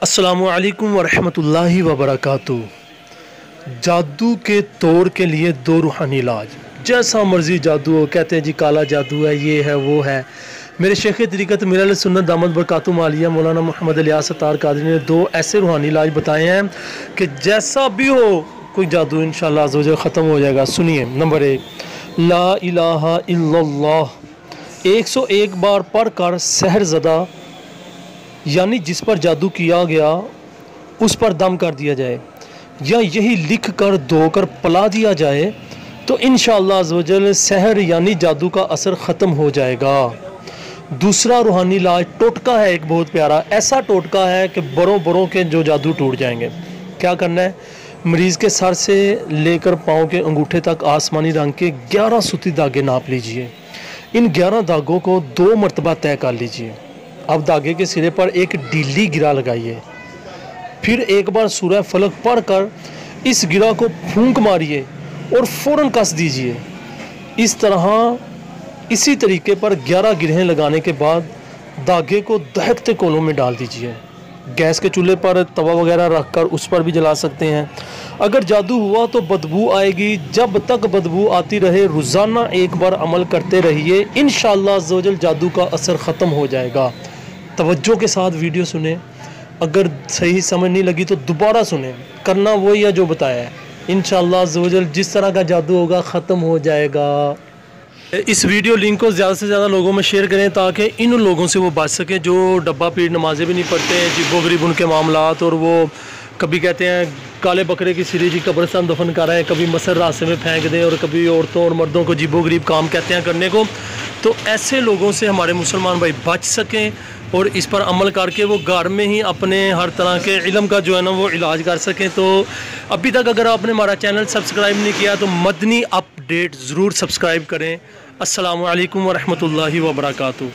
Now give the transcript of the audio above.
अस्सलामु अलैकुम वरहमतुल्लाहि वबरकातुहू। जादू के तौर के लिए दो रूहानी इलाज। जैसा मर्जी जादू हो, कहते हैं जी काला जादू है, ये है वो है। मेरे शेख तरीक़त मिरल सुन्नत दामद बरकातुहू आलिया मौलाना महमद अलियासतार ने दो ऐसे रूहानी इलाज बताए हैं कि जैसा भी हो कोई जादू इंशाअल्लाह अज़्ज़ व जल ख़त्म हो जाएगा। सुनिए। नंबर 1, ला इलाहा इल्लल्लाह 101 बार पढ़ कर सहरज़दा यानी जिस पर जादू किया गया उस पर दम कर दिया जाए, या यही लिख कर धोकर पला दिया जाए तो इंशाअल्लाह अज़्ज़ व जल सहर यानी जादू का असर ख़त्म हो जाएगा। दूसरा रूहानी इलाज टोटका है, एक बहुत प्यारा ऐसा टोटका है कि बरों के जो जादू टूट जाएंगे। क्या करना है, मरीज़ के सर से लेकर पाँव के अंगूठे तक आसमानी रंग के 11 सूती धागे नाप लीजिए। इन 11 धागों को 2 मरतबा तय कर लीजिए। अब धागे के सिरे पर एक ढीली गिरा लगाइए, फिर एक बार सूरह फलक पढ़कर इस गिरा को फूंक मारिए और फ़ौरन कस दीजिए। इसी तरीके पर 11 गिरहें लगाने के बाद धागे को दहकते कोलों में डाल दीजिए। गैस के चूल्हे पर तवा वगैरह रखकर उस पर भी जला सकते हैं। अगर जादू हुआ तो बदबू आएगी, जब तक बदबू आती रहे रोज़ाना एक बार अमल करते रहिए, इंशाअल्लाह अज़्ज़ व जल जादू का असर ख़त्म हो जाएगा। तवज्जो के साथ वीडियो सुने, अगर सही समझ नहीं लगी तो दोबारा सुने, करना वही है जो बताया है। इंशाअल्लाह अज़्ज़ व जल जिस तरह का जादू होगा ख़त्म हो जाएगा। इस वीडियो लिंक को ज़्यादा से ज़्यादा लोगों में शेयर करें ताकि इन लोगों से वो बच सकें जो डब्बा पीट नमाज़ें भी नहीं पढ़ते हैं, जिब्बो गरीब उनके मामलात, और वो कभी कहते हैं काले बकरे की सिरी जी कब्रिस्तान दफन कर रहे हैं, कभी मसर रास्ते में फेंक दें, और कभी औरतों और मर्दों को जिब्बो गरीब काम कहते हैं करने को। तो ऐसे लोगों से हमारे मुसलमान भाई बच सकें और इस पर अमल करके वो घर में ही अपने हर तरह के इल्म का जो है ना वो इलाज कर सकें। तो अभी तक अगर आपने हमारा चैनल सब्सक्राइब नहीं किया तो मदनी अपडेट ज़रूर सब्सक्राइब करें। अस्सलामु अलैकुम वरहमतुल्लाहि वबरकातुहू।